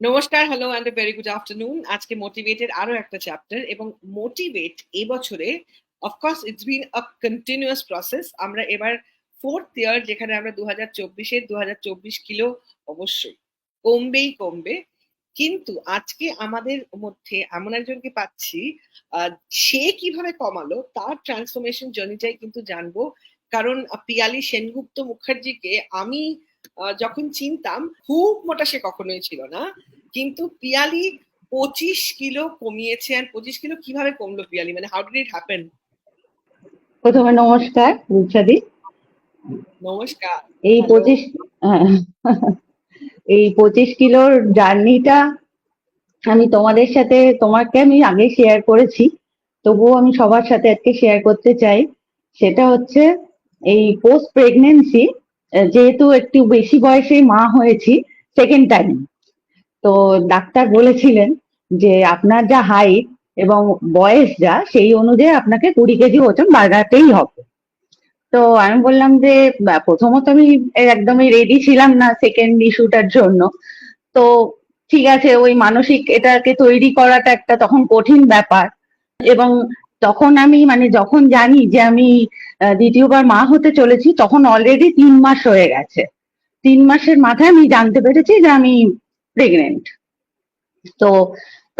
নমস্কার, hello and a very good afternoon. আজকে মোটিভেটের আরো একটা চ্যাপ্টার এবং মোটিভেট এবছরে of course it's been a continuous process. আমরা এবার 4th ইয়ার, যেখানে আমরা 2024-এর 2024 কিলো অবশ্যই কমবে। কিন্তু আজকে আমাদের মধ্যে এমন একজনকে পাচ্ছি, সে কিভাবে কমালো তার ট্রান্সফরমেশন জার্নিটাই কিন্তু জানবো। কারণ পিয়ালি সেনগুপ্ত মুখার্জিকে আমি যখন চিনতাম, খুব মোটা সে কখনোই ছিল না, কিন্তু পিয়ালি 25 কিলো কমিয়েছে। আর 25 কিলো কিভাবে কমলো পিয়ালি, মানে হাউ ডিড ইট হ্যাপেন? প্রথমে নমস্কার রূপসাদি। নমস্কার। এই হ্যালো। 25 হ্যাঁ, এই 25 কিলোর জার্নিটা আমি তোমাদের সাথে, তোমাকে আমি আগে শেয়ার করেছি, তবুও আমি সবার সাথে আজকে শেয়ার করতে চাই। সেটা হচ্ছে এই পোস্ট প্রেগনেন্সি, যেহেতু একটু বেশি বয়সে মা হয়েছি সেকেন্ড টাইম। তো ডাক্তার বলেছিলেন যে আপনার যা হাইট এবং বয়স যা, সেই অনুযায়ী আপনাকে 20 কেজি ওজন বাড়াতেই হবে। তো আমি বললাম যে প্রথমত আমি একদমই রেডি ছিলাম না সেকেন্ড ইস্যুটার জন্য। তো ঠিক আছে, ওই মানসিক এটাকে তৈরি করাটা একটা তখন কঠিন ব্যাপার। এবং তখন আমি মানে যখন জানি যে আমি দ্বিতীয়বার মা হতে চলেছি, তখন অলরেডি 3 মাস হয়ে গেছে। 3 মাসের মাথায় আমি জানতে পেরেছি যে আমি প্রেগনেন্ট। তো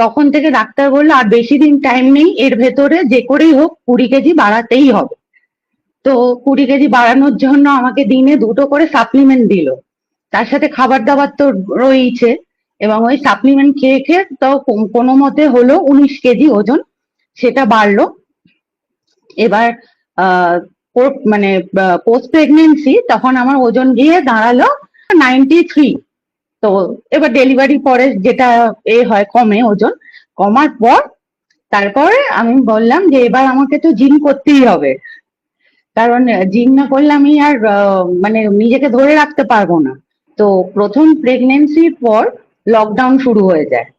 তখন থেকে ডাক্তার বললো আর বেশি দিন টাইম নেই, এর ভেতরে যে করেই হোক 20 কেজি বাড়াতেই হবে। তো 20 কেজি বাড়ানোর জন্য আমাকে দিনে 2টো করে সাপ্লিমেন্ট দিল। তার সাথে খাবার দাবার তো রয়েইছে, এবং ওই সাপ্লিমেন্ট খেয়ে খেয়ে তো কোনো মতে হলো 19 কেজি ওজন সেটা বাড়লো। এবার আহ মানে পোস্ট প্রেগনেন্সি তখন আমার ওজন গিয়ে দাঁড়ালো 93। তো এবার ডেলিভারি পরে যেটা হয়, কমে ওজন। কমার পর তারপরে আমি বললাম যে এবার আমাকে তো জিম করতেই হবে, কারণ জিম না করলে আমি আর মানে নিজেকে ধরে রাখতে পারবো না। তো প্রথম প্রেগনেন্সির পর লকডাউন শুরু হয়ে যায়।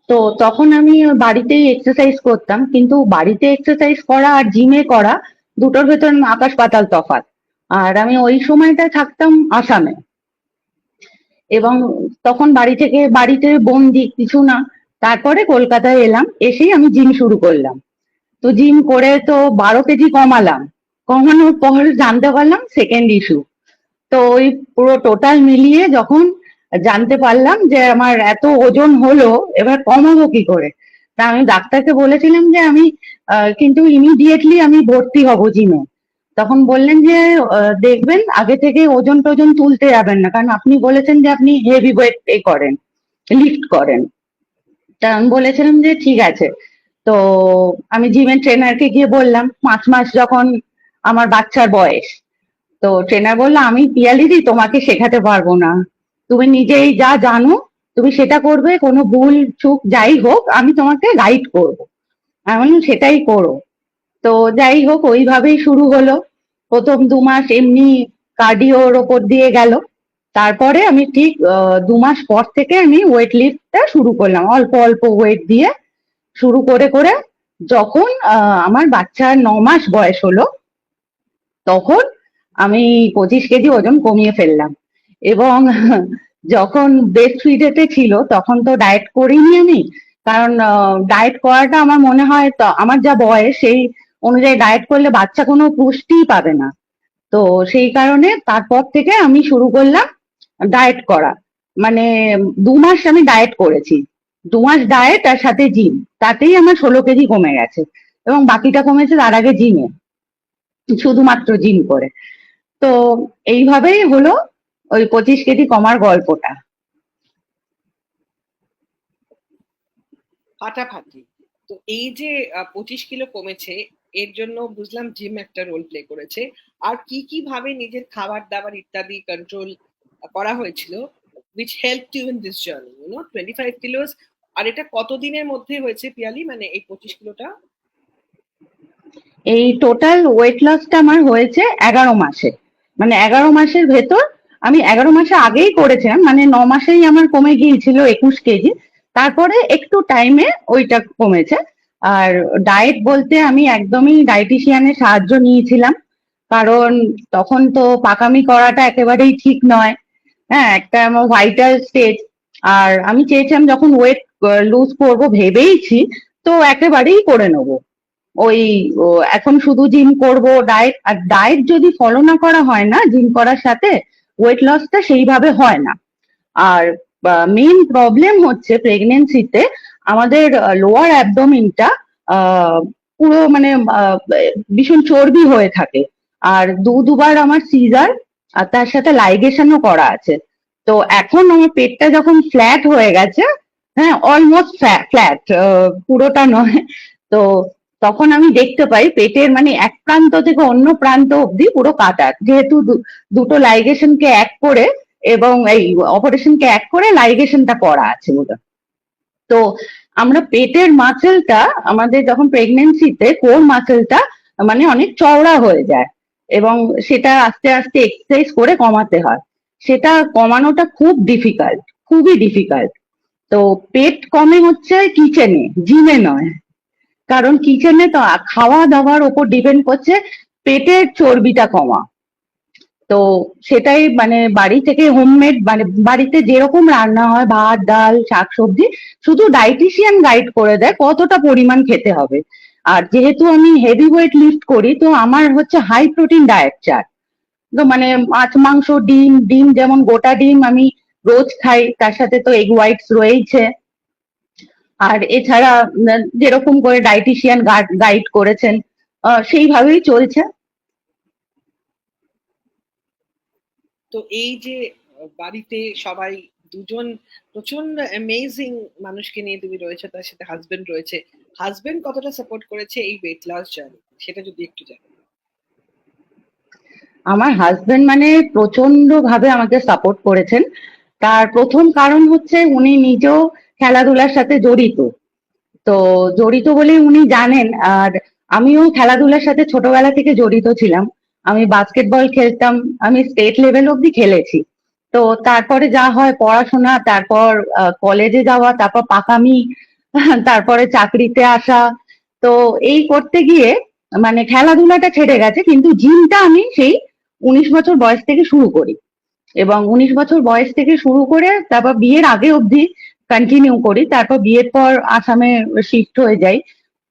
তো তখন আমি বাড়িতেই এক্সারসাইজ করতাম, কিন্তু বাড়িতে এক্সারসাইজ করা আর জিমে করা দুটোর ভেতর আকাশ পাতাল তফাৎ। আর আমি ওই সময়টা থাকতাম আসামে, এবং তখন বাড়িতে বন্দি কিছু না। তারপরে কলকাতায় এলাম, এসেই আমি জিম শুরু করলাম। তো জিম করে তো 12 কেজি কমালাম। কমানোর পর জানতে পারলাম সেকেন্ড ইস্যু। তো ওই পুরো টোটাল মিলিয়ে যখন জানতে পারলাম যে আমার এত ওজন হলো, এবার কমাবো কি করে। তা আমি ডাক্তারকে বলেছিলাম যে আমি কিন্তু ইমিডিয়েটলি আমি ভর্তি হব জিমে। তখন বললেন যে দেখবেন আগে থেকে ওজন টোজন তুলতে যাবেন না, কারণ আপনি বলেছেন যে আপনি হেভি ওয়েট করেন, লিফট করেন। তা আমি বলেছিলাম যে ঠিক আছে। তো আমি জিমের ট্রেনারকে গিয়ে বললাম, 5 মাস যখন আমার বাচ্চার বয়স। তো ট্রেনার বললো আমি পিয়ালিদি তোমাকে শেখাতে পারবো না, তুমি নিজেই যা জানো তুমি সেটা করবে, কোনো ভুল চুক যাই হোক আমি তোমাকে গাইড করবো। আমি বললাম সেটাই করো। তো যাই হোক, ওইভাবেই শুরু হলো। প্রথম 2 মাস এমনি কার্ডিওর ওপর দিয়ে গেল। তারপরে আমি ঠিক 2 মাস পর থেকে আমি ওয়েট লিফটটা শুরু করলাম, অল্প অল্প ওয়েট দিয়ে শুরু করে করে যখন আমার বাচ্চার 9 মাস বয়স হলো, তখন আমি 25 কেজি ওজন কমিয়ে ফেললাম। এবং যখন ব্রেস্ট ফিডেতে ছিল তখন তো ডায়েট করিনি আমি, কারণ ডায়েট করাটা আমার মনে হয় তো আমার যা বয়স সেই অনুযায়ী ডায়েট করলে বাচ্চা কোনো পুষ্টিই পাবে না। তো সেই কারণে তারপর থেকে আমি শুরু করলাম ডায়েট করা। মানে 2 মাস আমি ডায়েট করেছি, 2 মাস ডায়েট আর সাথে জিম, তাতেই আমার 16 কেজি কমে গেছে। এবং বাকিটা কমেছে তার আগে জিমে, শুধুমাত্র জিম করে। তো এইভাবেই হলো ওই 25 কেজি কমার গল্পটা। ফাটাফাটি। তো এই যে 25 কিলো কমেছে, এর জন্য বুঝলাম জিম একটা রোল প্লে করেছে। আর কি কি ভাবে নিজের খাবার দাবার ইত্যাদি কন্ট্রোল করা হয়েছিল, which helped you in this journey, 25 kilos? আর এটা কতদিনের মধ্যে হয়েছে পিয়ালি, মানে এই 25 কিলোটা? এই টোটাল ওয়েট লসটা আমার হয়েছে 11 মাসে। মানে 11 মাসের ভেতর, আমি 11 মাসে আগেই করেছিলাম, মানে 9 মাসেই আমার কমে গিয়েছিল 21 কেজি। তারপরে একটু টাইমে ওইটা কমেছে। আর ডায়েট বলতে আমি একদমই ডায়েটিশিয়ানের সাহায্য নিয়েছিলাম, কারণ তখন তো পাকামি করাটা একেবারেই ঠিক নয়। হ্যাঁ, একটা আমার ভাইটাল স্টেজ। আর আমি চেয়েছিলাম যখন ওয়েট লুজ করব ভেবেইছি, তো একেবারেই করে নেবো। ওই এখন শুধু জিম করব, ডায়েট, আর ডায়েট যদি ফলো না করা হয় না জিম করার সাথে, ওয়েট লসটা সেইভাবে হয় না। আর মেইন প্রবলেম হচ্ছে প্রেগনেন্সিতে আমাদের লোয়ার অ্যাবডোমিনটা পুরো মানে ভীষণ চর্বি হয়ে থাকে। আর দুবার আমার সিজার আর তার সাথে লাইগেশনও করা আছে। তো এখন আমার পেটটা যখন ফ্ল্যাট হয়ে গেছে, হ্যাঁ অলমোস্ট ফ্ল্যাট, পুরোটা নয়, তো তখন আমি দেখতে পাই পেটের মানে এক প্রান্ত থেকে অন্য প্রান্ত অব্দি পুরো কাটা, যেহেতু দুটো লাইগেশনকে এক করে এবং এই অপারেশনকে এক করে লাইগেশনটা করা আছে বলে। তো আমরা পেটের মাসেলটা আমাদের যখন প্রেগনেন্সিতে কোর মাসেলটা মানে অনেক চওড়া হয়ে যায়, এবং সেটা আস্তে আস্তে এক্সারসাইজ করে কমাতে হয়। সেটা কমানোটা খুব ডিফিকাল্ট, খুবই ডিফিকাল্ট। তো পেট কমে হচ্ছে কিচেনে, জিমে নয়। কারণ কিচেনে তো খাওয়া দাওয়ার ওপর ডিপেন্ড করছে পেটের চর্বিটা কমা। তো সেটাই মানে বাড়ি থেকে হোমমেড, মানে বাড়িতে যেরকম রান্না হয় ভাত ডাল শাকসবজি, শুধু ডাইটিশিয়ান গাইড করে দেয় কতটা পরিমাণ খেতে হবে। আর যেহেতু আমি হেভি ওয়েট লিফট করি, তো আমার হচ্ছে হাই প্রোটিন ডায়েট চার্ট। তো মানে মাছ মাংস ডিম, ডিম যেমন গোটা ডিম আমি রোজ খাই, তার সাথে তো এগ হোয়াইটস রয়েছে। আর এছাড়া যেরকম করে ডাইটিশিয়ান গাইড করেছেন সেইভাবেই চলছে। তো এই যে বাড়িতে সবাই দুজন প্রচন্ড অ্যামেজিং মানুষকে নিয়ে তুমি রয়েছে, তার সাথে হাজবেন্ড রয়েছে, হাজবেন্ড কতটা সাপোর্ট করেছে এই ওয়েট লস জার্নি, সেটা যদি একটু জানো। আমার হাজবেন্ড মানে প্রচন্ড ভাবে আমাকে সাপোর্ট করেছেন। তার প্রথম কারণ হচ্ছে উনি নিজেও খেলাধুলার সাথে জড়িত। তো জড়িত বলেই উনি জানেন। আর আমিও খেলাধুলার সাথে ছোটবেলা থেকে জড়িত ছিলাম। আমি বাস্কেটবল খেলতাম, আমি স্টেট লেভেল অব্দি খেলেছি। তো তারপরে যা হয় পড়াশোনা, তারপর কলেজে যাওয়া, তারপর পাকামি, তারপরে চাকরিতে আসা। তো এই করতে গিয়ে মানে খেলাধুলাটা ছেড়ে গেছে, কিন্তু জিমটা আমি সেই 19 বছর বয়স থেকে শুরু করি। এবং 19 বছর বয়স থেকে শুরু করে তারপর বিয়ের আগে অবধি কন্টিনিউ করি। তারপর বিয়ের পর আসামে শিফট হয়ে যাই।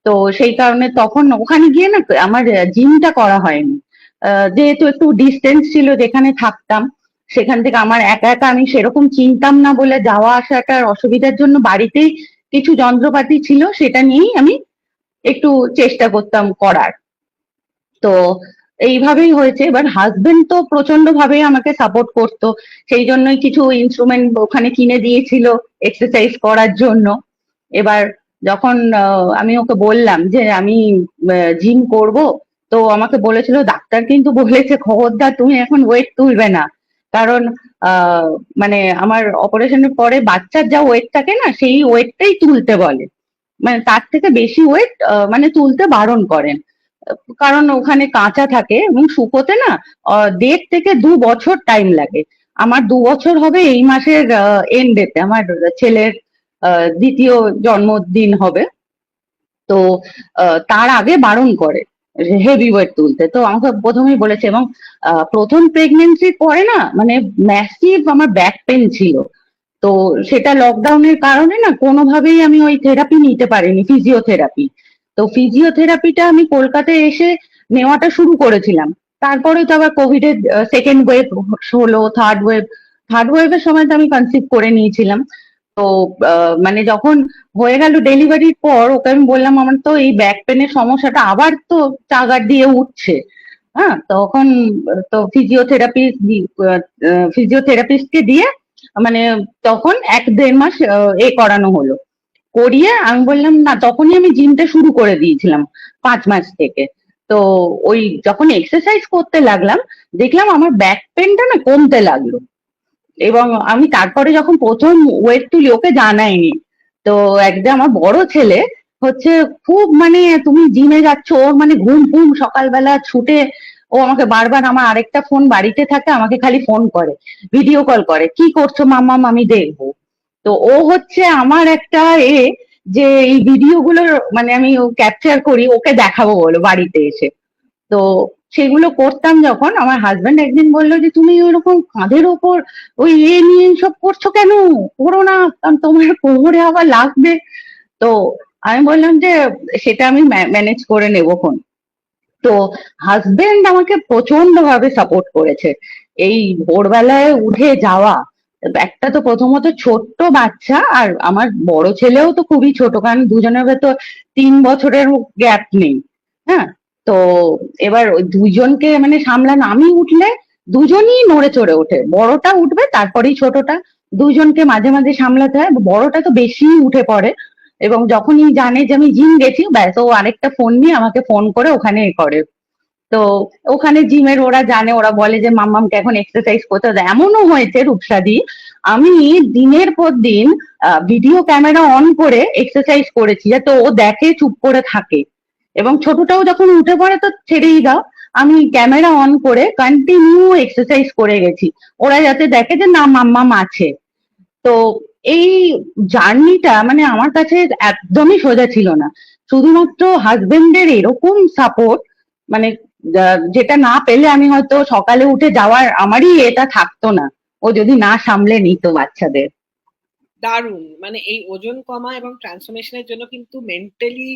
তো সেই কারণে তখন ওখানে গিয়ে না আমার জিমটা করা হয়নি। যেহেতু একটু ডিস্টেন্স ছিল যেখানে থাকতাম, সেখান থেকে আমার একা একা আমি সেরকম চিনতাম না বলে যাওয়া আসাটার অসুবিধার জন্য বাড়িতেই কিছু যন্ত্রপাতি ছিল, সেটা নিয়েই আমি একটু চেষ্টা করতাম করার। তো এইভাবেই হয়েছে। এবার হাজবেন্ড তো প্রচন্ড ভাবে আমাকে সাপোর্ট করতো, সেই জন্যই কিছু ইনস্ট্রুমেন্ট ওখানে কিনে দিয়েছিল এক্সারসাইজ করার জন্য। এবার যখন আমি ওকে বললাম যে আমি জিম করব, তো আমাকে বলেছিল ডাক্তার কিন্তু বলেছে খবরদার তুমি এখন ওয়েট তুলবে না। কারণ আহ মানে আমার অপারেশনের পরে বাচ্চার যা ওয়েট থাকে না, সেই ওয়েটটাই তুলতে বলে। মানে তার থেকে বেশি ওয়েট মানে তুলতে বারণ করেন। কারণ ওখানে কাঁচা থাকে এবং শুকোতে না 1.5 থেকে 2 বছর টাইম লাগে। আমার 2 বছর হবে এই মাসের এন্ডেতে, আমার ছেলের দ্বিতীয় জন্মদিন হবে। তো তার আগে বারণ করে হেভি ওয়েট তুলতে। তো আমাকে প্রথমেই বলেছে, এবং প্রথম প্রেগনেন্সির পরে না মানে ম্যাসিভ আমার ব্যাক পেন ছিল। তো সেটা লকডাউনের কারণে না কোনোভাবেই আমি ওই থেরাপি নিতে পারিনি, ফিজিওথেরাপি। তো ফিজিওথেরাপিটা আমি কলকাতায় এসে নেওয়াটা শুরু করেছিলাম। তারপরে তো আবার কোভিড এর সেকেন্ড ওয়েভ হলো, থার্ড ওয়েভের সময় তো আমি কনসিভ করে নিয়েছিলাম। তো মানে যখন হয়ে গেল ডেলিভারির পর ওকে আমি বললাম আমার তো এই ব্যাক পেনের সমস্যাটা আবার তো চাগার দিয়ে উঠছে। হ্যাঁ, তখন তো ফিজিওথেরাপিস্টকে দিয়ে মানে তখন 1-1.5 মাস করানো হলো। করিয়ে আমি বললাম না, তখনই আমি জিমটা শুরু করে দিয়েছিলাম 5 মাস থেকে। তো ওই যখন এক্সারসাইজ করতে লাগলাম, দেখলাম আমার ব্যাক পেনটা না কমতে লাগলো। এবং আমি তারপরে যখন প্রথম ওয়েট তুলি ওকে জানাইনি। তো একদম আমার বড় ছেলে হচ্ছে খুব মানে তুমি জিমে যাচ্ছ, ওর মানে ঘুম ঘুম সকালবেলা ছুটে ও আমাকে বারবার, আমার আরেকটা ফোন বাড়িতে থাকে, আমাকে খালি ফোন করে, ভিডিও কল করে, কি করছো মাম্মাম আমি দেখবো। তো ও হচ্ছে আমার একটা যে এই ভিডিও গুলো মানে আমি ক্যাপচার করি ওকে দেখাবো বলো বাড়িতে এসে। তো সেগুলো করতাম যখন, আমার হাজবেন্ড একদিন বললো যে তুমি ওরকম কাঁধের ওপর ওই নিয়ে সব করছো কেন, করো না, কারণ তোমার কোমরে আবার লাগবে। তো আমি বললাম যে সেটা আমি ম্যানেজ করে নেবো খন। তো হাজবেন্ড আমাকে প্রচন্ড ভাবে সাপোর্ট করেছে। এই ভোরবেলায় উঠে যাওয়া, একটা তো প্রথমত ছোট্ট বাচ্চা, আর আমার বড় ছেলেও তো খুবই ছোট, কারণ দুজনের ভেতর 3 বছরের গ্যাপ নেই। হ্যাঁ, তো এবার ওই দুজনকে মানে সামলানো, আমি উঠলে দুজনই নড়ে চড়ে ওঠে, বড়টা উঠবে তারপরেই ছোটটা, দুজনকে মাঝে মাঝে সামলাতে হয়, বড়টা তো বেশি উঠে পড়ে। এবং যখনই জানে যে আমি জিম গেছি, ব্যাস ও আরেকটা ফোন নিয়ে আমাকে ফোন করে ওখানে করে। তো ওখানে জিমের ওরা জানে, ওরা বলে যে মাম্মামকে এখন এক্সারসাইজ করতে হবে। এমনও হয়েছে রূপসাদি, আমি দিনের পর দিন ভিডিও ক্যামেরা অন করে এক্সারসাইজ করেছি, যাতে ও দেখে চুপ করে থাকে। এবং ছোটটাও যখন উঠে পড়ে তো ছেড়েই দাও, আমি ক্যামেরা অন করে কন্টিনিউ এক্সারসাইজ করে গেছি, ওরা যাতে দেখে যে না মাম্মাম আছে। তো এই জার্নিটা মানে আমার কাছে একদমই সোজা ছিল না, শুধুমাত্র হাজবেন্ডের এরকম সাপোর্ট, মানে যেটা না পেলে আমি হয়তো সকালে উঠে যাওয়ার আমারই এটা থাকতো না, ও যদি না সামলে নিত বাচ্চাদের। দারুণ, মানে এই ওজন কমা এবং ট্রান্সফরমেশনের জন্য কিন্তু মেন্টালি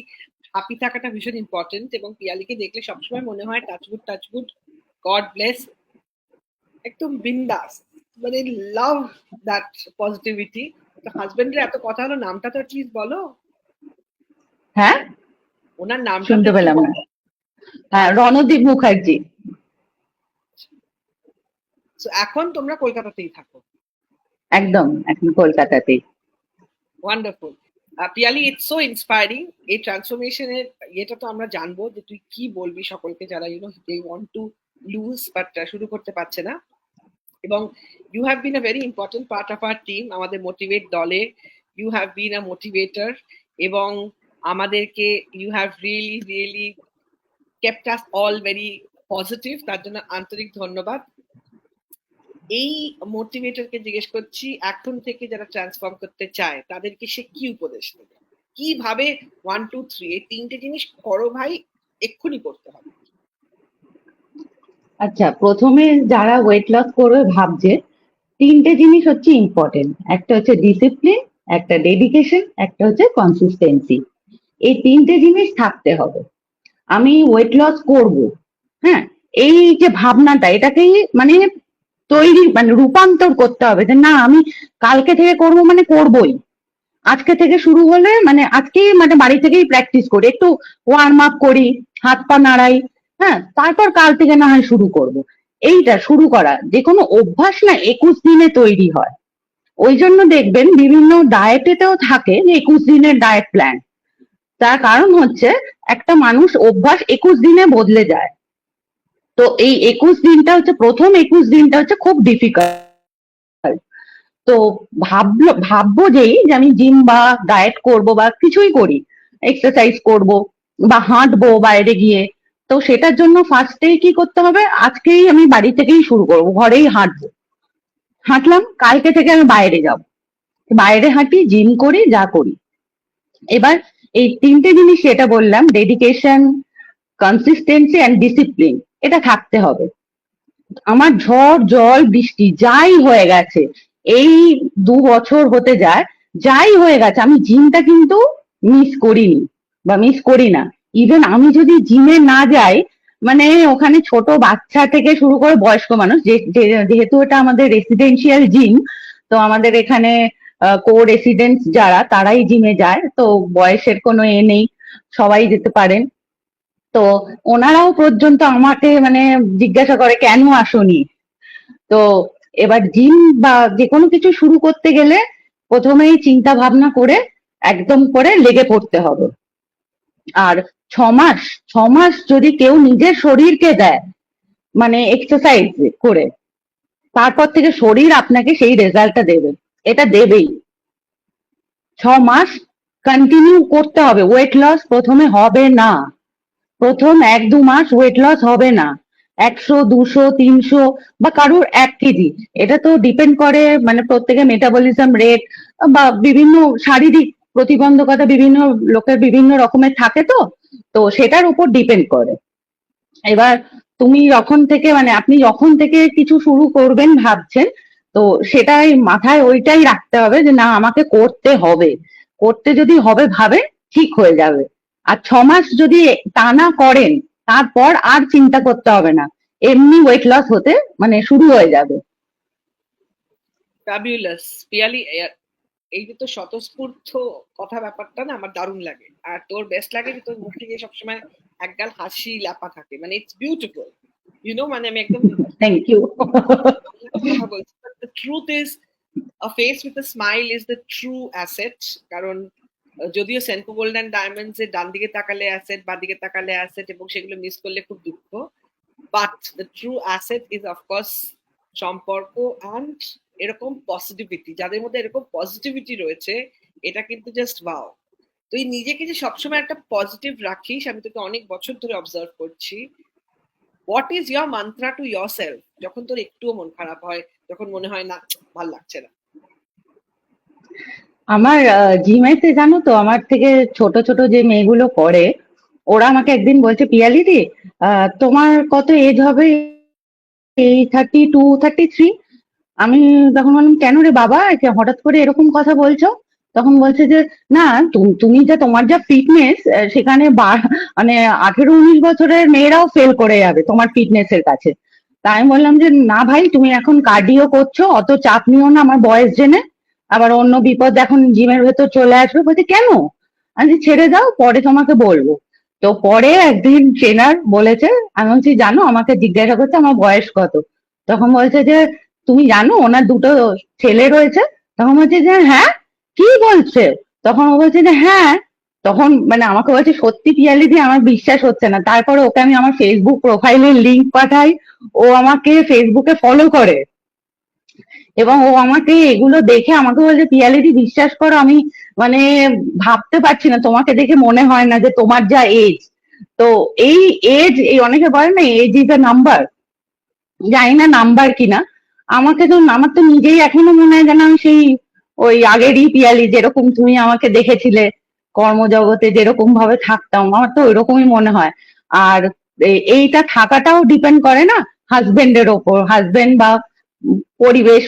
হ্যাপি থাকাটা ভীষণ ইম্পর্টেন্ট। এবং পিয়ালিকে দেখলে সবসময় মনে হয় টাচগুড টাচগুড, গড ব্লেস, একদম বিন্দাস, মানে লাভ দ্যাট পজিটিভিটি। তো হাজবেন্ডের এত কথা হলো, নামটা তো প্লিজ বলো, হ্যাঁ, ওনার নামটা তো শুনতে একটু পেলাম না। বলো। হ্যাঁ, রণদীপ মুখার্জি। So, এখন তোমরা কলকাতাতেই থাকো? একদম, এখন কলকাতাতেই। Wonderful. Piyali, it's so inspiring. এই ট্রান্সফরমেশনের এটা তো আমরা জানবো যে তুই কি বলবি সকলকে যারা they want to lose but শুরু করতে পারছে না। এবং you have been a very important part of our team, আমাদের মোটিভেট দলে you have been a motivator. এবং আমাদেরকে you have really really kept us all very positive, তার জন্য আন্তরিক ধন্যবাদ। এই মোটিভেটরকে জিজ্ঞেস করছি, এখন থেকে যারা ট্রান্সফর্ম করতে চায় তাদেরকে সে কি উপদেশ দেবে, কিভাবে 1 2 3 এই তিনটে জিনিস করো ভাই, এক্ষুনি করতে হবে? আচ্ছা, প্রথমে যারা ওয়েট লস করবে ভাবছে, তিনটে জিনিস হচ্ছে ইম্পর্টেন্ট, একটা হচ্ছে ডিসিপ্লিন, একটা ডেডিকেশন, একটা হচ্ছে কনসিস্টেন্সি। এই তিনটে জিনিস থাকতে হবে। আমি ওয়েট লস করব, হ্যাঁ, এই যে ভাবনাটা, এটাকেই মানে তৈরি মানে রূপান্তর করতে হবে, যে না আমি কালকে থেকে করব মানে করবই। আজকে থেকে শুরু হলে মানে আজকেই মানে বাড়ি থেকেই প্র্যাকটিস করি, একটু ওয়ার্ম আপ করি, হাত পা নাড়াই, হ্যাঁ, তারপর কাল থেকে না হয় শুরু করব। এইটা শুরু করা, যে কোনো অভ্যাস না 21 দিনে তৈরি হয়। ওই জন্য দেখবেন বিভিন্ন ডায়েটেতেও থাকে যে 21 দিনের ডায়েট প্ল্যান। তার কারণ হচ্ছে একটা মানুষ অভ্যাস 21 দিনে বদলে যায়। তো এই 21 দিনটা হচ্ছে, প্রথম 21 দিনটা হচ্ছে খুব ডিফিকাল্ট। তো ভাববো যেই যে আমি জিম বা ডায়েট করব বা কিছুই করি, এক্সারসাইজ করব বা হাঁটবো বাইরে গিয়ে, তো সেটার জন্য ফার্স্টেই কি করতে হবে, আজকেই আমি বাড়ি থেকেই শুরু করব, ঘরেই হাঁটবো, হাঁটলাম, কালকে থেকে আমি বাইরে যাব, বাইরে হাঁটি, জিম করি, যা করি। এবার এই তিনটে জিনিস যেটা বললাম, ডেডিকেশন, কনসিস্টেন্সি অ্যান্ড ডিসিপ্লিন, এটা থাকতে হবে। আমার ঝড় জল বৃষ্টি যাই হয়ে গেছে, এই 2 বছর হতে যায়, যাই হয়ে গেছে, আমি জিমটা কিন্তু মিস করিনি বা মিস করি না। ইভেন আমি যদি জিমে না যাই, মানে ওখানে ছোট বাচ্চা থেকে শুরু করে বয়স্ক মানুষ, যেহেতু এটা আমাদের রেসিডেন্সিয়াল জিম, তো আমাদের এখানে কো রেসিডেন্টস যারা, তারাই জিমে যায়, তো বয়সের কোনো নেই, সবাই যেতে পারেন। তো ওনারাও পর্যন্ত আমাকে মানে জিজ্ঞাসা করে কেন আসোনি। তো এবার জিম বা যে কোনো কিছু শুরু করতে গেলে প্রথমেই চিন্তা ভাবনা করে একদম করে লেগে পড়তে হবে। আর 6 মাস, 6 মাস যদি কেউ নিজের শরীরকে দেয় মানে এক্সারসাইজ করে, তারপর থেকে শরীর আপনাকে সেই রেজাল্টটা দেবে, এটা দেবেই। 6 মাস কন্টিনিউ করতে হবে। ওয়েট লস প্রথমে হবে না, প্রথম 1-2 মাস ওয়েট লস হবে না, 100 200 300 বা কারোর 1 কেজি, এটা তো ডিপেন্ড করে মানে প্রত্যেকের মেটাবলিজম রেট বা বিভিন্ন শারীরিক প্রতিবন্ধকতা, বিভিন্ন লোকের বিভিন্ন রকমের থাকে, তো তো সেটার উপর ডিপেন্ড করে। এবার তুমি যখন থেকে মানে আপনি যখন থেকে কিছু শুরু করবেন ভাবছেন, তো সেটাই মাথায় ওইটাই রাখতে হবে যে না আমাকে করতে হবে, করতে যদি হবে ভাবে ঠিক হয়ে যাবে। আর 6 মাস যদি টানা করেন তারপর আর চিন্তা করতে হবে না, এমনি ওয়েট লস হতে মানে শুরু হয়ে যাবে। ফ্যাবিউলাস পিয়ালি, এই যে তো স্বতঃস্ফূর্ত কথা ব্যাপারটা না আমার দারুণ লাগে। আর তোর বেস্ট লাগে যে তোর মুখ থেকে সবসময় একগাল হাসি লাপা থাকে, মানে ইটস বিউটিফুল, মানে আমি একদম থ্যাংক ইউ। কথা বলছি। The truth is a face with a smile is the true asset, কারণ যদিও সেনকো গোল্ড অ্যান্ড ডায়মন্ডস এর ডান দিকে তাকালে অ্যাসেট, বাঁ দিকে তাকালে অ্যাসেট, এবং সেগুলো মিস করলে খুব দুঃখ, but the true asset is of course সম্পর্ক অ্যান্ড এরকম পজিটিভিটি। যাদের মধ্যে এরকম পজিটিভিটি রয়েছে, এটা কিন্তু জাস্ট ওয়াও। তুই নিজেকে যে সবসময় একটা পজিটিভ রাখিস, আমি তোকে অনেক বছর ধরে অবজার্ভ করছি। What is your mantra to your self যখন তোর একটুও মন খারাপ হয়, যখন মনে হয় না ভাল লাগছে না? আমার জিমেতে জানো তো আমার থেকে ছোট ছোট যে মেয়েগুলো পড়ে, ওরা আমাকে একদিন বলছে পিয়ালি দি তোমার কত এজ হবে? এই 32, 33। আমি তখন বললাম কেন রে বাবা হঠাৎ করে এরকম কথা বলছো? তখন বলছে যে না তুমি যা তোমার যা ফিটনেস, সেখানে মানে 18, 19 বছরের মেয়েরাও ফেল করে যাবে তোমার ফিটনেস এর কাছে। তাই আমি বললাম যে না ভাই তুমি এখন কার্ডিও করছো, অত চাপ নিও না আমার বয়স জেনে, আবার অন্য বিপদ এখন জিমের ভেতর চলে আসবে। বলছে কেন? আমি ছেড়ে দাও পরে তোমাকে বলবো। তো পরে একদিন ট্রেনার বলেছে, আমি বলছি জানো আমাকে জিজ্ঞাসা করছে আমার বয়স কত। তখন বলছে যে তুমি জানো ওনার দুটো ছেলে রয়েছে? তখন বলছে যে হ্যাঁ। কি বলছে? তখন ও বলছে যে হ্যাঁ। তখন মানে আমাকে বলছে সত্যি পিয়ালি দিয়ে আমার বিশ্বাস হচ্ছে না। তারপরে ওকে আমি আমার ফেসবুক প্রোফাইলের লিংক পাঠাই, ও আমাকে ফেসবুকে ফলো করে এবং ও আমাকে এগুলো দেখে আমাকে বলছে পিয়ালিদি বিশ্বাস করো আমি মানে ভাবতে পারছি না, তোমাকে দেখে মনে হয় না যে তোমার যা এজ। তো এই এজ, এই অনেকে বলে না এজ ইজ আ নাম্বার, জানি না নাম্বার কিনা। আমাকে তো আমার তো নিজেই এখনো মনে হয় যেন আমি সেই ওই আগেরই পিয়ালি যেরকম তুমি আমাকে দেখেছিলে কর্মজগতে যেরকম ভাবে থাকতাম, আমার তো ওইরকমই মনে হয়। আর এইটা থাকাটাও ডিপেন্ড করে না হাজবেন্ডের ওপর, হাজবেন্ড বা পরিবেশ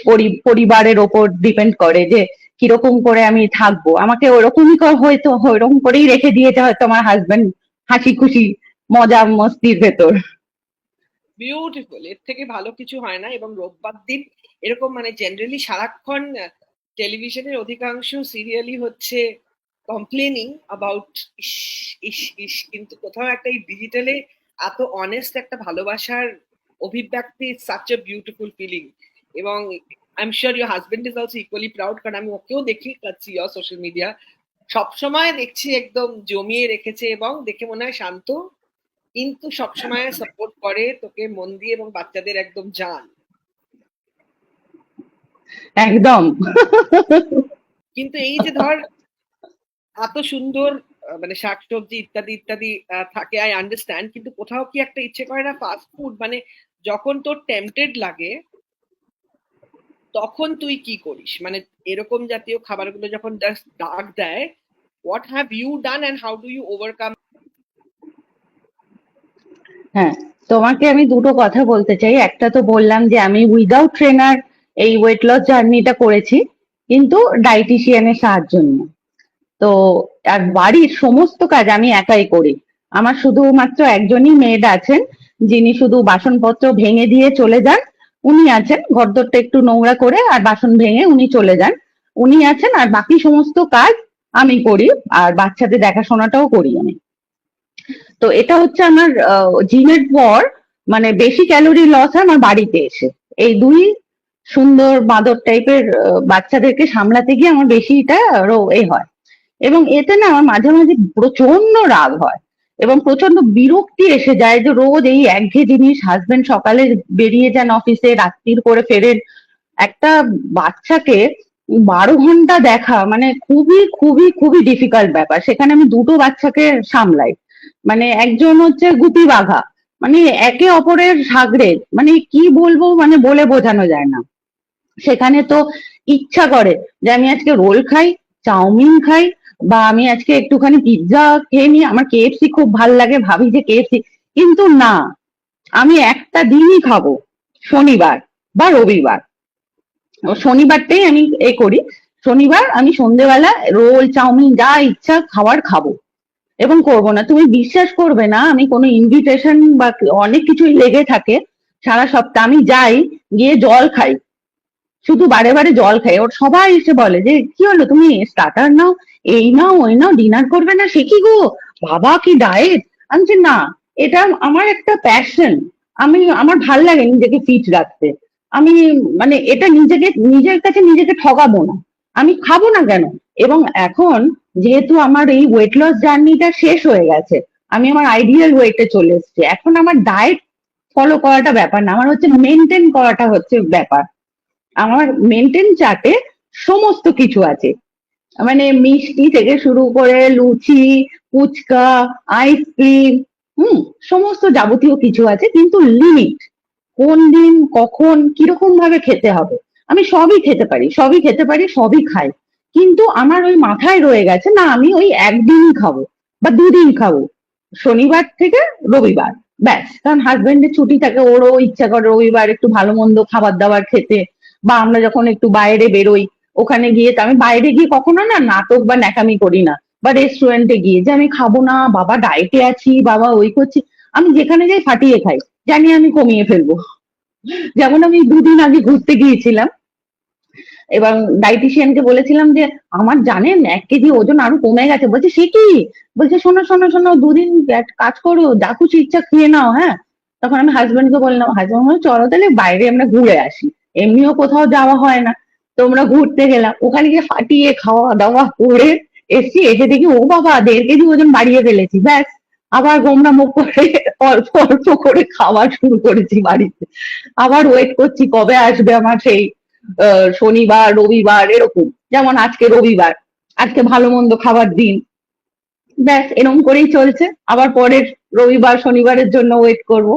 পরিবারের ওপর ডিপেন্ড করে যে কিরকম করে আমি থাকবো। আমাকে ওরকমই হয়তো ওরকম করেই রেখে দিয়েছে হয়তো আমার হাজবেন্ড, হাসি খুশি মজা মস্তির ভেতর। বিউটিফুল, এর থেকে ভালো কিছু হয় না। এবং রোববার দিন এরকম মানে জেনারেলি সারাক্ষণ টেলিভিশনের অধিকাংশ সিরিয়ালই হচ্ছে কমপ্লেনিং অ্যাবাউট ইস ইস ইস, কিন্তু কোথাও একটা এই ডিজিটালে এত অনেস্ট একটা ভালোবাসার অভিব্যক্তি, সাচ এ বিউটিফুল ফিলিং। এবং I am sure your husband is also equally proud, কারণ আমি ওকেও দেখি পাচ্ছি ইউর সোশ্যাল মিডিয়া সবসময় দেখছি একদম জমিয়ে রেখেছে, এবং দেখে মনে হয় শান্ত, কিন্তু সবসময় সাপোর্ট করে তোকে মন দিয়ে, এবং বাচ্চাদের একদম জান। একদম। কিন্তু এই যে ধর এত সুন্দর মানে শাকসবজি ইত্যাদি ইত্যাদি থাকে, আই আন্ডারস্ট্যান্ড, কিন্তু কোথাও কি একটা ইচ্ছে করে না ফাস্ট ফুড, মানে যখন তোর টেম্পটেড লাগে তখন তুই কি করিস? মানে এরকম জাতীয় খাবারগুলো যখন জাস্ট ডাক দেয়, what have you done and how do you overcome? হ্যাঁ, তোমাকে আমি দুটো কথা বলতে চাই। একটা তো বললাম যে আমি উইদাউট ট্রেনার এই ওয়েট লস জার্নিটা করেছি, কিন্তু ডাইটিশিয়ানের সাহায্য নিয়ে। তো আর বাড়ির সমস্ত কাজ আমি একাই করি। আমার শুধুমাত্র একজনই মেড আছেন, যিনি শুধু বাসনপত্র ভেঙে দিয়ে চলে যান। উনি আছেন ঘরদোরটা একটু নোংরা করে আর বাসন ভেঙে উনি চলে যান, উনি আছেন। আর বাকি সমস্ত কাজ আমি করি, আর বাচ্চাদের দেখাশোনাটাও করি আমি। তো এটা হচ্ছে আমার জিমের পর মানে বেশি ক্যালোরি লস হয় আমার বাড়িতে এসে। এই দুই সুন্দর বাঁদর টাইপের বাচ্চাদেরকে সামলাতে গিয়ে আমার বেশি এটা আরো হয়। এবং এতে না আমার মাঝে মাঝে প্রচন্ড রাগ হয় এবং প্রচন্ড বিরক্তি এসে যায় যে রোজ এই একঘেয়ে জিনিস। হাজবেন্ড সকালে বেরিয়ে যান অফিসে, রাত্রির করে ফেরেন। একটা বাচ্চাকে 12 ঘন্টা দেখা মানে খুবই খুবই খুবই ডিফিকাল্ট ব্যাপার। সেখানে আমি দুটো বাচ্চাকে সামলাই, মানে একজন হচ্ছে গুপি বাঘা, মানে একে অপরের সাগরে, মানে কি বলবো মানে বলে বোঝানো যায় না। সেখানে তো ইচ্ছা করে যে আমি আজকে রোল খাই, চাউমিন খাই, বা আমি আজকে একটুখানি পিৎজা খেয়ে নিই। আমার কেএফসি খুব ভাল লাগে, ভাবি যে কেএফসি, কিন্তু না, আমি একটা দিনই খাবো, শনিবার বা রবিবার। শনিবারটাই আমি করি, শনিবার আমি সন্ধ্যেবেলা রোল চাউমিন যা ইচ্ছা খাবার খাবো এবং করবো না। তুমি বিশ্বাস করবে না, আমি কোনো ইনভিটেশন বা অনেক কিছুই লেগে থাকে সারা সপ্তাহ, আমি যাই গিয়ে জল খাই, শুধু বারে বারে জল খাই। ওর সবাই এসে বলে যে কি হলো, তুমি স্টার্টার নাও, এই নাও ওই নাও, ডিনার করবে না, সে কি গো, বাবা কি ডায়েট। আমি যে না, এটা আমার একটা প্যাশন, আমি আমার ভাল লাগে নিজেকে ফিট রাখতে। আমি মানে এটা নিজেকে নিজের কাছে নিজেকে ঠকাবো না, আমি খাবো না কেন। এবং এখন যেহেতু আমার এই ওয়েট লস জার্নিটা শেষ হয়ে গেছে, আমি আমার আইডিয়াল ওয়েটে চলে এসেছি, এখন আমার ডায়েট ফলো করাটা ব্যাপার না, আমার হচ্ছে মেনটেন করাটা হচ্ছে ব্যাপার। আমার মেনটেন চার্টে সমস্ত কিছু আছে, মানে মিষ্টি থেকে শুরু করে লুচি, ফুচকা, আইসক্রিম, সমস্ত যাবতীয় কিছু আছে, কিন্তু লিমিট, কোন দিন কখন কিরকম ভাবে খেতে হবে। আমি সবই খেতে পারি, সবই খেতে পারি, সবই খাই, কিন্তু আমার ওই মাথায় রয়ে গেছে না, আমি ওই একদিনই খাবো বা দুদিন খাবো, শনিবার থেকে রবিবার, ব্যাস। কারণ হাজবেন্ডের ছুটি থাকে, ওরও ইচ্ছা করে রবিবার একটু ভালো মন্দ খাবার দাবার খেতে, বা আমরা যখন একটু বাইরে বেরোই, ওখানে গিয়ে, তো আমি বাইরে গিয়ে কখনো না নাটক বা ন্যাকামি করি না, বা রেস্টুরেন্টে গিয়ে যে আমি খাবো না, বাবা ডায়েটে আছি, বাবা ওই করছি। আমি যেখানে যাই ফাটিয়ে খাই, জানি আমি কমিয়ে ফেলবো। যেমন আমি দুদিন আগে ঘুরতে গিয়েছিলাম এবং ডাইটিশিয়ানকে বলেছিলাম যে আমার জানেন 1 কেজি ওজন আরো কমে গেছে। বলছে সে কি? বলছে শোনো শোনো শোনো, দুদিন এক কাজ করো, যা খুশি ইচ্ছা খেয়ে নাও, হ্যাঁ। তখন আমি হাজবেন্ডকে বললাম, হাজবেন্ড বলল চলো তাহলে বাইরে আমরা ঘুরে আসি, এমনিও কোথাও যাওয়া হয় না, তোমরা ঘুরতে গেলাম, ওখানে গিয়ে ফাটিয়ে খাওয়া দাওয়া করে এসছি, এসে দেখি ও বাবা 1.5 কেজি ওজন বাড়িয়ে ফেলেছি, ব্যাস। আবার গোমরা মুখ করে অল্প অল্প করে খাওয়া শুরু করেছি বাড়িতে, আবার ওয়েট করছি কবে আসবে আমার সেই শনিবার রবিবার এরকম। যেমন আজকে রবিবার, আজকে ভালো মন্দ খাবার দিন, ব্যাস এরকম করেই চলছে, আবার পরের রবিবার শনিবারের জন্য ওয়েট করব।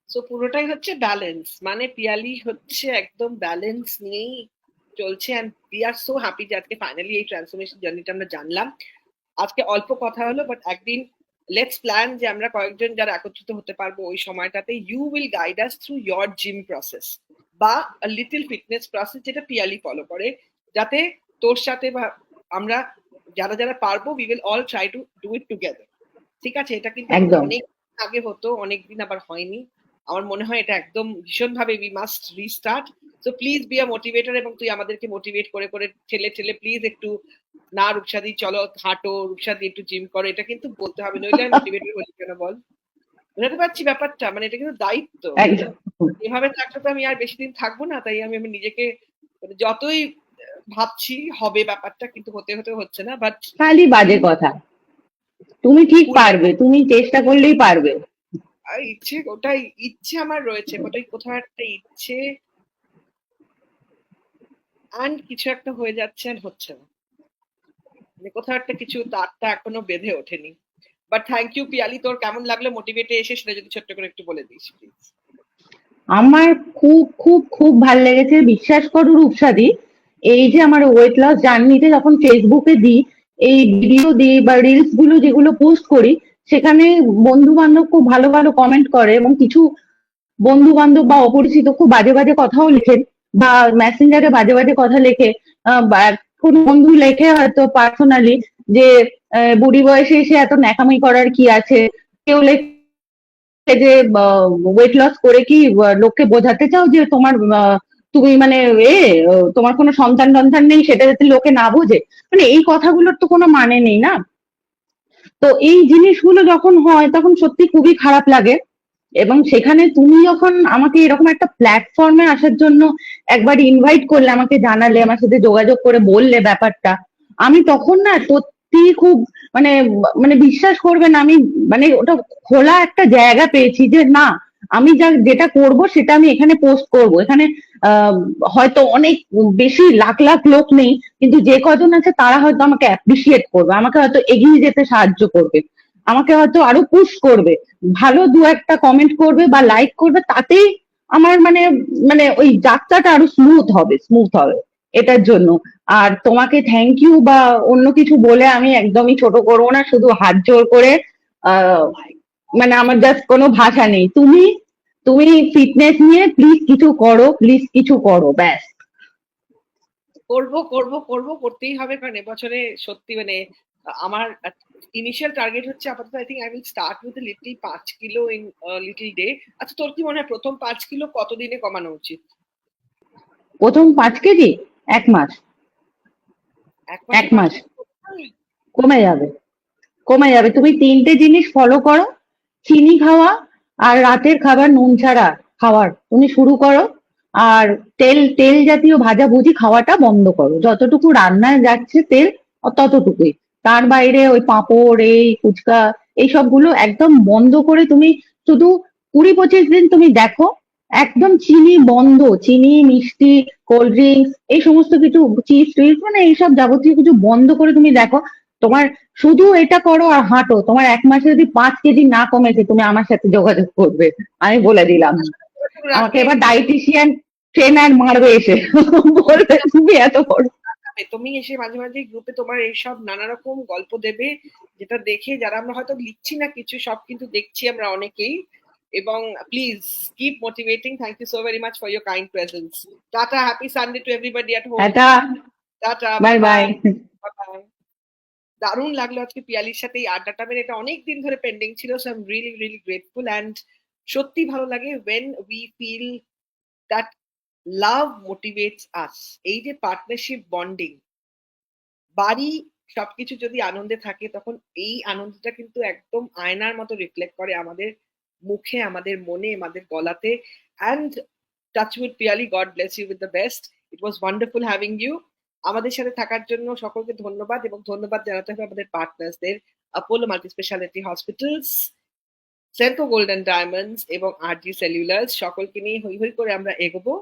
সো পুরোটাই হচ্ছে ব্যালেন্স, মানে পিয়ালি হচ্ছে একদম ব্যালেন্স নিয়েই চলছে। And we are so happy যে আজকে ফাইনালি এই ট্রান্সফরমেশন জার্নিটা আমরা জানলাম। আজকে অল্প কথা হলো, বাট একদিন লেটস প্ল্যান যে আমরা কয়েকজন যারা একত্রিত হতে পারবো ওই সময়টাতে, you will guide us through your gym process বা লিটল ফিটনেস প্রসেস যেটা পিয়ালি ফলো করে, যাতে তোর সাথে বা আমরা যারা যারা পারবো we will all try to do it together. ঠিক আছে? এটা কিন্তু একদম অনেক আগে হতো, অনেকদিন আবার হয়নি। আমার মনে হয় এটা একদম ভীষণভাবে we must restart. So please be a motivator, এবং তুই আমাদেরকে মোটিভেট করে করে ঠেলে ঠেলে প্লিজ একটু, না রূপসাদি চলো হাঁটো, রূপসাদি একটু জিম করো, এটা কিন্তু বলতে হবে, নইলে আমি মোটিভেটর হলি কেন বল? বুঝতে পারছি ব্যাপারটা, মানে এটা কিন্তু দায়িত্ব। একদম এভাবে থাকলে তো আমি আর বেশি দিন থাকবো না, তাই আমি আমি নিজেকে মানে যতই ভাবছি হবে ব্যাপারটা, কিন্তু হতে হতে হচ্ছে না। বাট খালি বাজে কথা, তুমি ঠিক পারবে, তুমি চেষ্টা করলেই পারবে। ইচ্ছে, ওটাই ইচ্ছে আমার রয়েছে, ওটাই কোথাও একটা ইচ্ছে, অ্যান্ড কিছু একটা হয়ে যাচ্ছে আর হচ্ছে না, মানে কোথাও একটা কিছু তারটা এখনো বেঁধে ওঠেনি। বাট থ্যাংক ইউ পিয়ালি, তোর কেমন লাগলো মোটিভেটে এসে সেটা যদি ছোট্ট করে একটু বলে দিস প্লিজ। আমার খুব খুব খুব ভাল লেগেছে, বিশ্বাস করো রূপসাদি, এই যে আমার ওয়েট লস জার্নিতে যখন ফেসবুকে দিই, এই ভিডিও দিই বা রিলস গুলো যেগুলো পোস্ট করি, সেখানে বন্ধু বান্ধব খুব ভালো ভালো কমেন্ট করে, এবং কিছু বন্ধু বান্ধব বা অপরিচিত খুব বাজে বাজে কথাও লেখেন, বা মেসেঞ্জারে বাজে বাজে কথা লেখে, বা কোনো বন্ধু লেখে হয়তো পার্সোনালি যে বুড়ি বয়সে এসে এত ন্যাকামি করার কি আছে। কেউ লেখে যে ওয়েট লস করে কি লোককে বোঝাতে চাও যে তোমার তুমি মানে এ তোমার কোনো সন্তান টন্তান নেই, সেটা যাতে লোকে না বোঝে। মানে এই কথাগুলোর তো কোনো মানে নেই না। তো এই জিনিসগুলো যখন হয় তখন সত্যি খুবই খারাপ লাগে। এবং সেখানে তুমি যখন আমাকে এরকম একটা প্ল্যাটফর্মে আসার জন্য একবার ইনভাইট করলে, আমাকে জানালে, আমার সাথে যোগাযোগ করে বললে ব্যাপারটা, আমি তখন না সত্যি খুব মানে মানে বিশ্বাস করবে না, আমি মানে ওটা খোলা একটা জায়গা পেয়েছি যে না, আমি যেটা করব সেটা আমি এখানে পোস্ট করব। এখানে আহ হয়তো অনেক বেশি লাখ লাখ লোক নেই, কিন্তু যে কজন আছে তারা হয়তো আমাকে অ্যাপ্রিসিয়েট করবে, আমাকে হয়তো এগিয়ে যেতে সাহায্য করবে, আমাকে হয়তো আরো পুশ করবে, ভালো দু একটা কমেন্ট করবে বা লাইক করবে, তাতেই আমার মানে মানে ওই যাত্রাটা আরো স্মুথ হবে, স্মুথ হবে। এটার জন্য আর তোমাকে থ্যাংক ইউ বা অন্য কিছু বলে আমি একদমই ছোট করবো না, শুধু হাত জোর করে আহ মানে আমার জাস্ট কোনো ভাষা নেই। তুমি তুমি ফিটনেস নিয়ে প্লিজ কিছু করো, প্লিজ কিছু করো, ব্যাস। করবো করবো করবো, করতেই হবে, কারণ এবছরে সত্যি মানে আমার ইনিশিয়াল টার্গেট হচ্ছে আপাতত I think I will start with little 5 kilo in little day. আচ্ছা, তোর কি মনে হয় প্রথম 5 কিলো কতদিনে কমানো উচিত? প্রথম 5 কেজি 1 মাস। এক মাসে এক পাঁচ মাস কিলো করতে হবে? কমে যাবে, কমে যাবে। তুমি 3টে জিনিস ফলো করো, চিনি খাওয়া আর রাতের খাবার নুন ছাড়া খাওয়ার তুমি শুরু করো। আর তেল তেল জাতীয় ভাজাভুজি খাওয়াটা বন্ধ করো, যতটুকু রান্নায় যাচ্ছে তেল ততটুকুই। তার বাইরে ওই পাঁপড়, এই ফুচকা, এই সবগুলো একদম বন্ধ করে তুমি শুধু 20-25 দিন তুমি দেখো, একদম চিনি বন্ধ, চিনি, মিষ্টি, কোল্ড ড্রিঙ্কস, এই সমস্ত কিছু, চিপস টিপস, মানে এইসব যাবতীয় কিছু বন্ধ করে তুমি দেখো। তোমার শুধু এটা করো আর হাঁটো, তোমার 1 মাসে যদি 5 কেজি না কমেছে তুমি আমার সাথে যোগাযোগ করবে, আমি বলে দিলাম। আমাকে রাখবে এবার ডায়েটিশিয়ান ট্রেনার মারবে এসে, বলবে তুমি এত বড়। তুমি এসে মাঝে মাঝে গ্রুপে তোমার এইসব নানা রকম গল্প দেবে, যেটা দেখে যারা আমরা হয়তো লিখছি না কিছু, সব কিন্তু দেখছি আমরা অনেকেই। এবং please keep motivating. Thank you so very much for your kind presence. Tata, happy Sunday to everybody at home. এটা tata, bye bye bye. Bye. Bye. দারুণ লাগলো আজকে পিয়ালির সাথে এই আড্ডাটা মেরে, এটা অনেক দিন ধরে পেন্ডিং ছিল, so I am really really grateful. And সত্যি ভালো লাগে when we feel that love motivates us। এই যে পার্টনারশিপ বন্ডিং, বাড়ি সবকিছু যদি আনন্দে থাকে, তখন এই আনন্দটা কিন্তু একদম আয়নার মতো রিফ্লেক্ট করে আমাদের মুখে, আমাদের মনে, আমাদের গলাতে। And touch with Piyali, God bless you with the best. It was wonderful having you. আমাদের সাথে থাকার জন্য সকলকে ধন্যবাদ, এবং ধন্যবাদ জানাতে হবে আমাদের পার্টনার্সদের, Apollo multi speciality hospitals, Senco golden diamonds এবং আরজি সেলুলার্স। সকলকে নিয়ে হই হই করে আমরা এগোবো।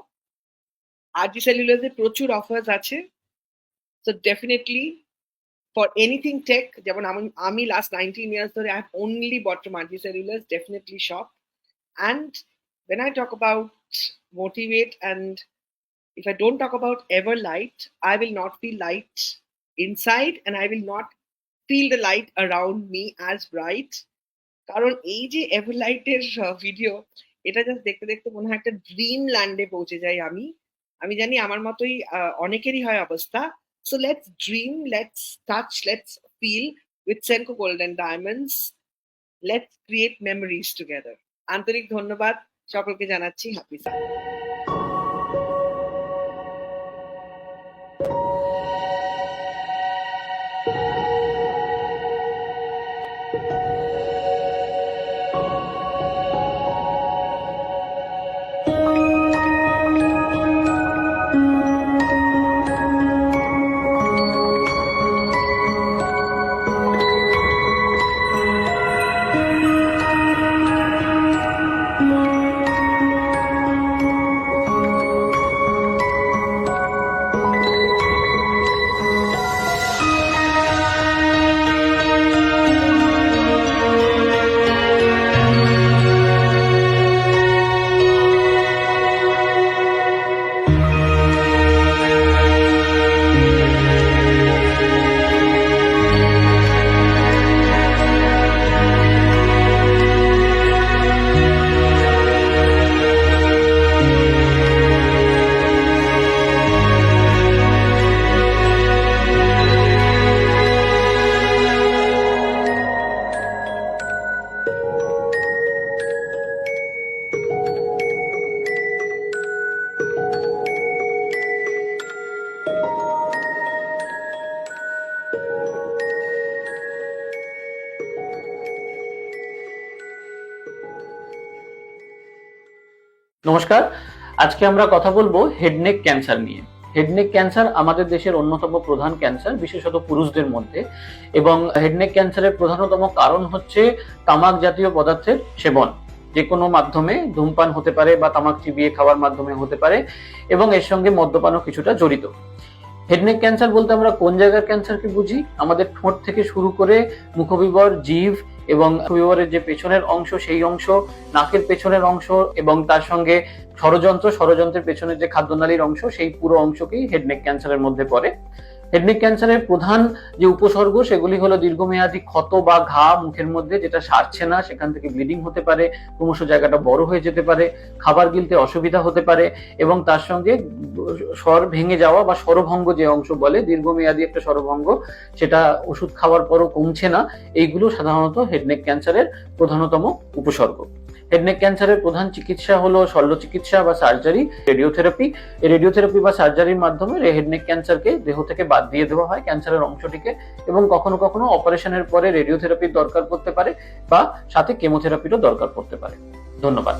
আরজি সেলুলার্স এর প্রচুর অফার্স আছে, so definitely for anything tech, যেমন আমি last 19 years ধরে I have only bought from RG Cellulars, definitely shop. And when I talk about motivate, and if I don't talk about ever light, I will not feel light inside, and I will not feel the light around me as bright. কারণ এই যে এভারলাইটের video, এটা just দেখতে দেখতে মনে হয় একটা dream ল্যান্ডে পৌঁছে যাই আমি। আমি জানি আমার মতোই অনেকেরই হয় অবস্থা। So let's dream, let's touch, let's fill with Senco golden diamonds. Let's create memories together. আন্তরিক ধন্যবাদ সকলকে জানাচ্ছি। হ্যাপি নমস্কার, আজকে আমরা কথা বলবো হেডনেক ক্যান্সার নিয়ে। হেডনেক ক্যান্সার আমাদের দেশের অন্যতম প্রধান ক্যান্সার, বিশেষত পুরুষদের মধ্যে। এবং হেডনেক ক্যান্সারের প্রধানতম কারণ হচ্ছে তামাক জাতীয় পদার্থের সেবন। যে কোনো মাধ্যমে, ধূমপান হতে পারে বা তামাক চিবিয়ে খাওয়ার মাধ্যমে হতে পারে, এবং এর সঙ্গে মদ্যপানও কিছুটা জড়িত। হেডনেক ক্যান্সার বলতে আমরা কোন জায়গার ক্যান্সারকে বুঝি? আমাদের ঠোঁট থেকে শুরু করে মুখবিবর, জিভ এবং মুখবিবরের যে পেছনের অংশ সেই অংশ, নাকের পেছনের অংশ, এবং তার সঙ্গে ষড়যন্ত্রের পেছনের যে খাদ্যনালীর অংশ, সেই পুরো অংশকেই হেডনেক ক্যান্সারের মধ্যে পড়ে। হেড নেক ক্যান্সারের প্রধান যে উপসর্গ সেগুলি হলো দীর্ঘমেয়াদী ক্ষত বা ঘা মুখের মধ্যে, যেটা সারছে না, সেখান থেকে ব্লিডিং হতে পারে, ক্রমশ জায়গাটা বড় হয়ে যেতে পারে, খাবার গিলতে অসুবিধা হতে পারে, এবং তার সঙ্গে স্বর ভেঙে যাওয়া বা স্বরভঙ্গ যে অংশ বলে, দীর্ঘমেয়াদী একটা স্বরভঙ্গ, সেটা ওষুধ খাওয়ার পরও কমছে না। এইগুলো সাধারণত হেড নেক ক্যান্সারের প্রধানতম উপসর্গ। হেড নেক ক্যান্সারের প্রধান চিকিৎসা হলো শল্য চিকিৎসা বা সার্জারি, রেডিওথেরাপি। এই রেডিওথেরাপি বা সার্জারির মাধ্যমে হেড নেক ক্যান্সারকে দেহ থেকে বাদ দিয়ে দেওয়া হয়, ক্যান্সারের অংশটিকে, এবং কখনো কখনো অপারেশনের পরে রেডিওথেরাপির দরকার পড়তে পারে বা সাথে কেমোথেরাপিরও দরকার পড়তে পারে। ধন্যবাদ।